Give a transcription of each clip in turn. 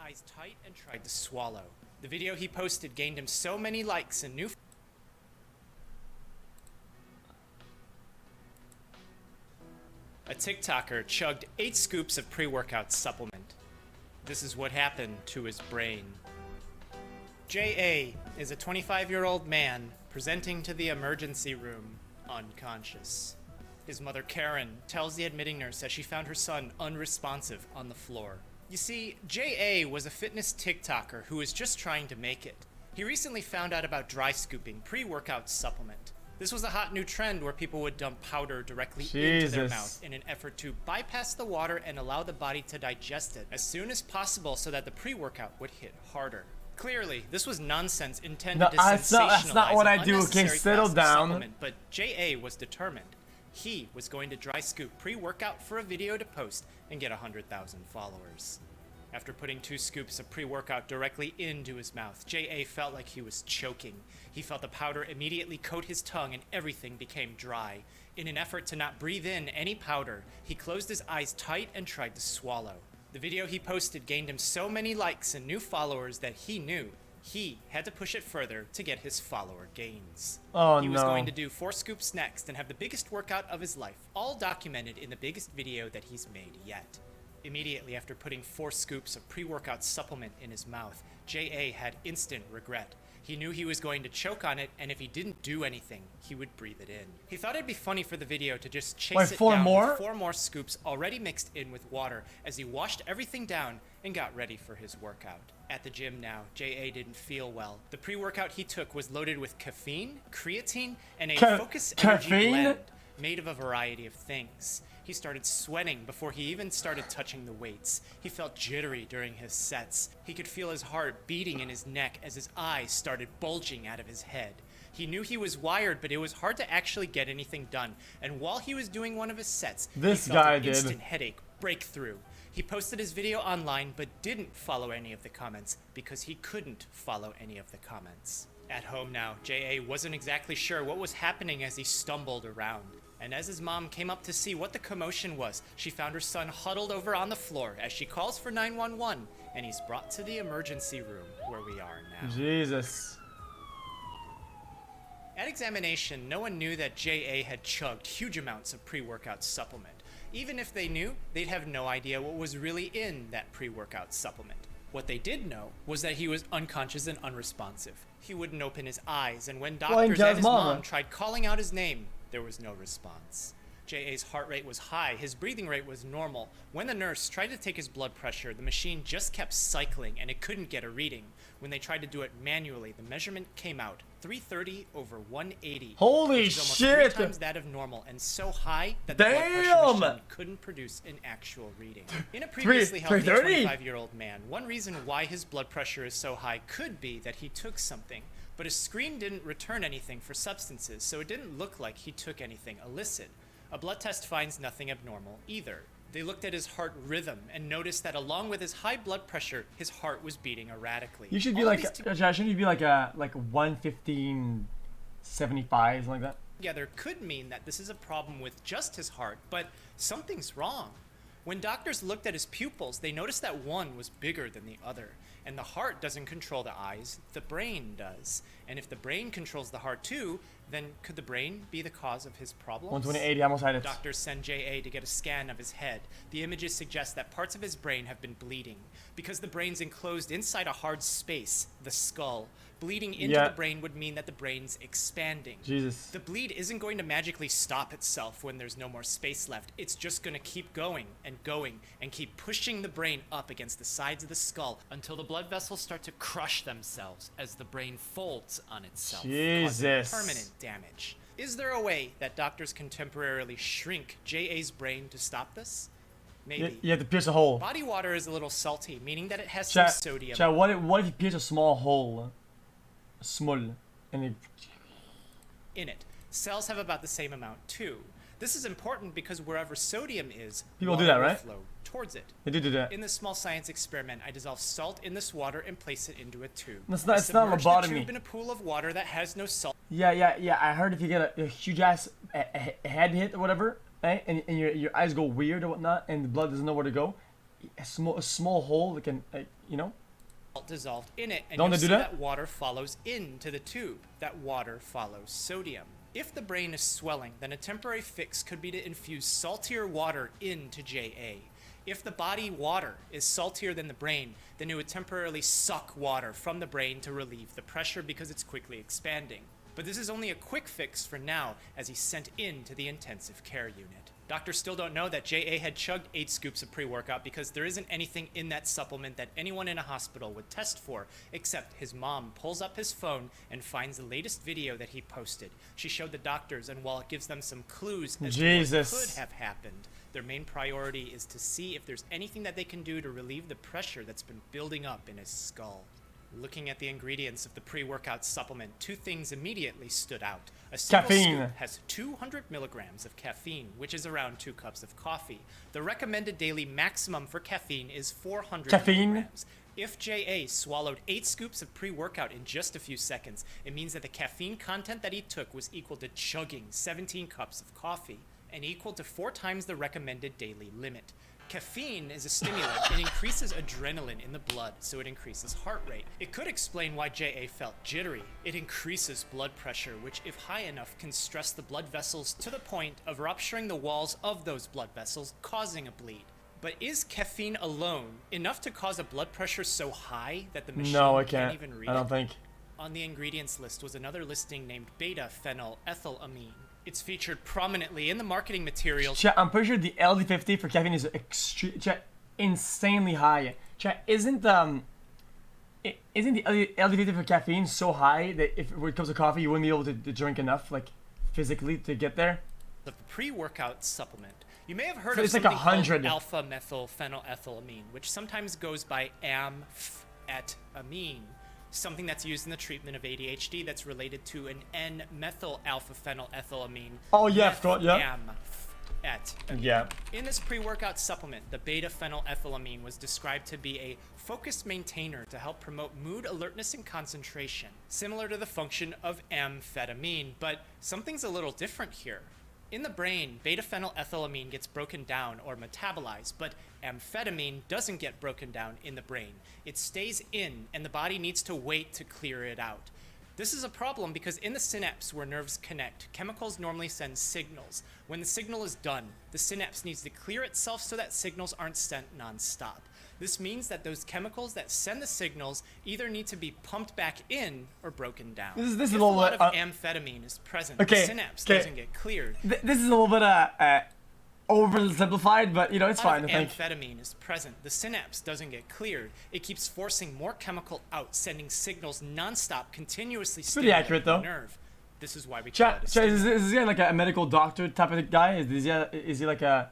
eyes tight and tried to swallow. The video he posted gained him so many likes and new. A TikToker chugged 8 scoops of pre-workout supplement. This is what happened to his brain. J.A. is a 25-year-old man presenting to the emergency room unconscious. His mother, Karen, tells the admitting nurse that she found her son unresponsive on the floor. You see, J.A. was a fitness TikToker who was just trying to make it. He recently found out about dry scooping pre-workout supplement. This was a hot new trend where people would dump powder directly into their mouth in an effort to bypass the water and allow the body to digest it as soon as possible so that the pre-workout would hit harder. Clearly, this was nonsense intended to sensationalize that's not what I do. Okay, settle down. But J.A. was determined. He was going to dry scoop pre-workout for a video to post and get 100,000 followers. After putting 2 scoops of pre-workout directly into his mouth, J.A. felt like he was choking. He felt the powder immediately coat his tongue and everything became dry. In an effort to not breathe in any powder, he closed his eyes tight and tried to swallow. The video he posted gained him so many likes and new followers that he knew he had to push it further to get his follower gains. He was going to do 4 scoops next and have the biggest workout of his life, all documented in the biggest video that he's made yet. Immediately after putting 4 scoops of pre-workout supplement in his mouth, J.A. had instant regret. He knew he was going to choke on it, and if he didn't do anything, he would breathe it in. He thought it'd be funny for the video to just chase it down with 4 more scoops already mixed in with water as he washed everything down and got ready for his workout. At the gym now, J.A. didn't feel well. The pre-workout he took was loaded with caffeine, creatine, and a focus energy blend made of a variety of things. He started sweating before he even started touching the weights. He felt jittery during his sets. He could feel his heart beating in his neck as his eyes started bulging out of his head. He knew he was wired, but it was hard to actually get anything done. And while he was doing one of his sets, he felt an instant headache breakthrough. He posted his video online, but didn't follow any of the comments because he couldn't follow any of the comments. At home now, J.A. wasn't exactly sure what was happening as he stumbled around. And as his mom came up to see what the commotion was, she found her son huddled over on the floor as she calls for 911, and he's brought to the emergency room where we are now. Jesus. At examination, no one knew that J.A. had chugged huge amounts of pre-workout supplement. Even if they knew, they'd have no idea what was really in that pre-workout supplement. What they did know was that he was unconscious and unresponsive. He wouldn't open his eyes, and when doctors and his mom tried calling out his name, there was no response. J.A.'s heart rate was high, his breathing rate was normal. When the nurse tried to take his blood pressure, the machine just kept cycling and it couldn't get a reading. When they tried to do it manually, the measurement came out 330 over 180. Holy which is almost shit! 3 times that of normal and so high that the blood pressure machine couldn't produce an actual reading. In a previously healthy 25-year-old man, one reason why his blood pressure is so high could be that he took something. But his screen didn't return anything for substances, so it didn't look like he took anything illicit. A blood test finds nothing abnormal either. They looked at his heart rhythm and noticed that along with his high blood pressure, his heart was beating erratically. You should be shouldn't you be like 115, 75, something like that? Together could mean that this is a problem with just his heart, but something's wrong. When doctors looked at his pupils, they noticed that one was bigger than the other. And the heart doesn't control the eyes, the brain does. And if the brain controls the heart too, then could the brain be the cause of his problems? 120/80, almost had it. Doctors send J.A. to get a scan of his head. The images suggest that parts of his brain have been bleeding. Because the brain's enclosed inside a hard space, the skull, bleeding into the brain would mean that the brain's expanding. Jesus. The bleed isn't going to magically stop itself when there's no more space left. It's just going to keep going and keep pushing the brain up against the sides of the skull until the blood vessels start to crush themselves as the brain folds on itself, causing permanent damage. Is there a way that doctors can temporarily shrink J.A.'s brain to stop this? Maybe. You have to pierce a hole. Body water is a little salty, meaning that it has some sodium. Chat, what if you pierce a small hole? Small. And in it. Cells have about the same amount too. This is important because wherever sodium is, people do that, right? Flow towards it. They do that. In this small science experiment, I dissolve salt in this water and place it into a tube. It's not lobotomy. The tube in a pool of water that has no salt. Yeah. I heard if you get a huge ass head hit or whatever, right, and your eyes go weird or whatnot, and the blood doesn't know where to go, a small hole that can, you know. Dissolved in it, and Don't you'll they see do that water follows into the tube. That water follows sodium. If the brain is swelling, then a temporary fix could be to infuse saltier water into JA. If the body water is saltier than the brain, then it would temporarily suck water from the brain to relieve the pressure because it's quickly expanding. But this is only a quick fix for now, as he's sent into the intensive care unit. Doctors still don't know that JA had chugged 8 scoops of pre-workout because there isn't anything in that supplement that anyone in a hospital would test for, except his mom pulls up his phone and finds the latest video that he posted. She showed the doctors, and while it gives them some clues as to what could have happened, their main priority is to see if there's anything that they can do to relieve the pressure that's been building up in his skull. Looking at the ingredients of the pre-workout supplement, 2 things immediately stood out. A single scoop has 200 milligrams of caffeine, which is around 2 cups of coffee. The recommended daily maximum for caffeine is 400 milligrams. If JA swallowed 8 scoops of pre-workout in just a few seconds, it means that the caffeine content that he took was equal to chugging 17 cups of coffee, and equal to 4 times the recommended daily limit. Caffeine is a stimulant. It increases adrenaline in the blood, so it increases heart rate. It could explain why JA felt jittery. It increases blood pressure, which, if high enough, can stress the blood vessels to the point of rupturing the walls of those blood vessels, causing a bleed. But is caffeine alone enough to cause a blood pressure so high that the machine can't even read it? I don't think. On the ingredients list was another listing named beta-phenylethylamine. It's featured prominently in the marketing materials. Chat, I'm pretty sure the LD50 for caffeine is insanely high. Chat, isn't the LD50 for caffeine so high that if it comes to coffee, you wouldn't be able to drink enough, like, physically to get there? The pre-workout supplement. You may have heard of something like called alpha-methylphenylethylamine, which sometimes goes by amphetamine. Something that's used in the treatment of ADHD that's related to an N-methyl-alpha-phenylethylamine. Oh yeah, yeah. In this pre-workout supplement, the beta-phenylethylamine was described to be a focused maintainer to help promote mood, alertness, and concentration, similar to the function of amphetamine, but something's a little different here. In the brain, beta-phenylethylamine gets broken down or metabolized, but amphetamine doesn't get broken down in the brain. It stays in, and the body needs to wait to clear it out. This is a problem because in the synapse where nerves connect, chemicals normally send signals. When the signal is done, the synapse needs to clear itself so that signals aren't sent non-stop. This means that those chemicals that send the signals either need to be pumped back in or broken down. This is if a lot of amphetamine is present, the synapse doesn't get cleared. This is a little bit oversimplified, but you know, it's fine. Amphetamine is present, the synapse doesn't get cleared. It keeps forcing more chemical out, sending signals non-stop, continuously stimulating the nerve. This is why we call it a stimulant. Is he like a medical doctor type of guy? Is he like a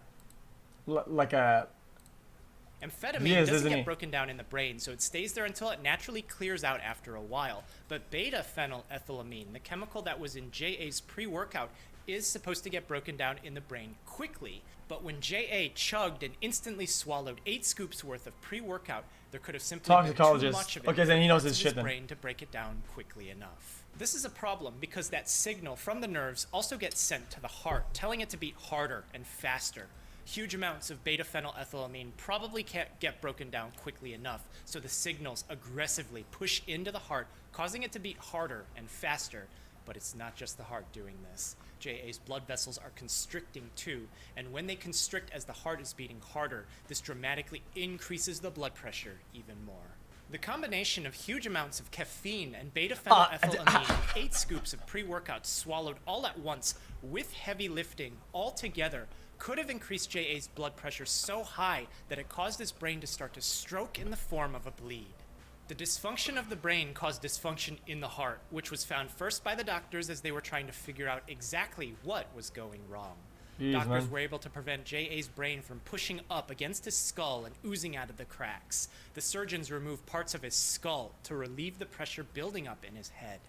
Amphetamine doesn't get broken down in the brain, so it stays there until it naturally clears out after a while. But beta-phenylethylamine, the chemical that was in JA's pre-workout, is supposed to get broken down in the brain quickly. But when JA chugged and instantly swallowed 8 scoops worth of pre-workout, there could have simply been too much of it then he knows his shit brain to break it down quickly enough. This is a problem because that signal from the nerves also gets sent to the heart, telling it to beat harder and faster. Huge amounts of beta-phenylethylamine probably can't get broken down quickly enough, so the signals aggressively push into the heart, causing it to beat harder and faster. But it's not just the heart doing this. JA's blood vessels are constricting too, and when they constrict as the heart is beating harder, this dramatically increases the blood pressure even more. The combination of huge amounts of caffeine and beta-phenylethylamine, 8 scoops of pre-workout swallowed all at once with heavy lifting all together, could have increased JA's blood pressure so high that it caused his brain to start to stroke in the form of a bleed. The dysfunction of the brain caused dysfunction in the heart, which was found first by the doctors as they were trying to figure out exactly what was going wrong. Doctors were able to prevent JA's brain from pushing up against his skull and oozing out of the cracks. The surgeons removed parts of his skull to relieve the pressure building up in his head.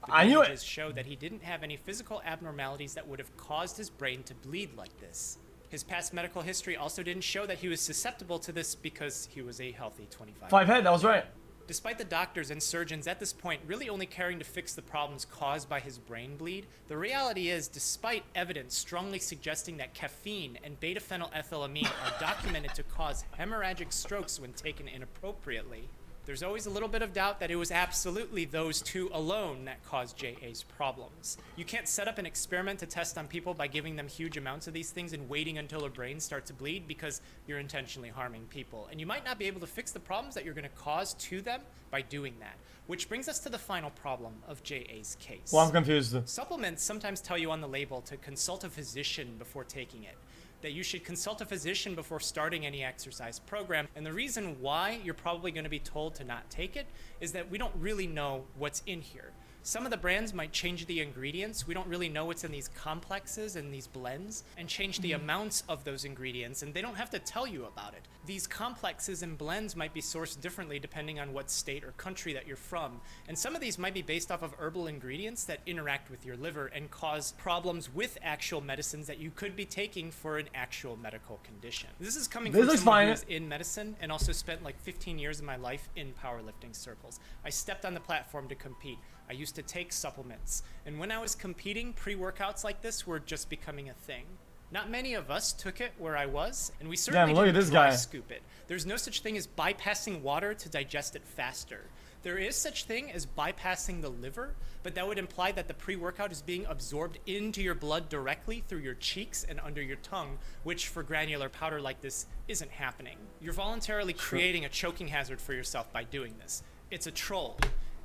The images showed that he didn't have any physical abnormalities that would have caused his brain to bleed like this. His past medical history also didn't show that he was susceptible to this because he was a healthy 25. 5 head, that was right. Despite the doctors and surgeons at this point really only caring to fix the problems caused by his brain bleed, the reality is, despite evidence strongly suggesting that caffeine and beta-phenylethylamine are documented to cause hemorrhagic strokes when taken inappropriately, there's always a little bit of doubt that it was absolutely those two alone that caused JA's problems. You can't set up an experiment to test on people by giving them huge amounts of these things and waiting until their brains start to bleed, because you're intentionally harming people. And you might not be able to fix the problems that you're going to cause to them by doing that. Which brings us to the final problem of JA's case. Well, I'm confused. Supplements sometimes tell you on the label to consult a physician before taking it, that you should consult a physician before starting any exercise program. And the reason why you're probably going to be told to not take it is that we don't really know what's in here. Some of the brands might change the ingredients. We don't really know what's in these complexes and these blends, and change the amounts of those ingredients, and they don't have to tell you about it. These complexes and blends might be sourced differently depending on what state or country that you're from. And some of these might be based off of herbal ingredients that interact with your liver and cause problems with actual medicines that you could be taking for an actual medical condition. This is coming from someone who is in medicine and also spent like 15 years of my life in powerlifting circles. I stepped on the platform to compete. I used to take supplements. And when I was competing, pre-workouts like this were just becoming a thing. Not many of us took it where I was, and we certainly didn't dry scoop it. There's no such thing as bypassing water to digest it faster. There is such thing as bypassing the liver, but that would imply that the pre-workout is being absorbed into your blood directly through your cheeks and under your tongue, which for granular powder like this isn't happening. You're voluntarily creating a choking hazard for yourself by doing this. It's a troll.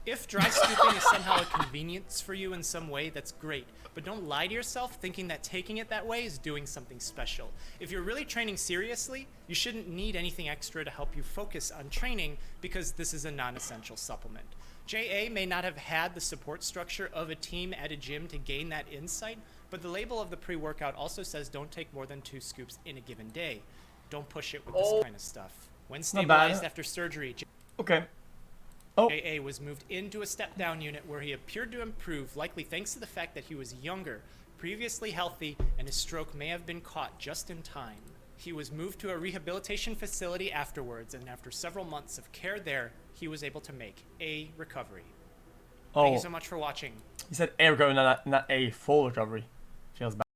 If dry scooping is somehow a convenience for you in some way, that's great. But don't lie to yourself thinking that taking it that way is doing something special. If you're really training seriously, you shouldn't need anything extra to help you focus on training, because this is a non-essential supplement. JA may not have had the support structure of a team at a gym to gain that insight, but the label of the pre-workout also says don't take more than 2 scoops in a given day. Don't push it with this kind of stuff. When stabilized after surgery, JA was moved into a step-down unit where he appeared to improve, likely thanks to the fact that he was younger, previously healthy, and his stroke may have been caught just in time. He was moved to a rehabilitation facility afterwards, and after several months of care there, he was able to make a recovery. Thank you so much for watching. He said a recovery, not a full recovery. Feels bad.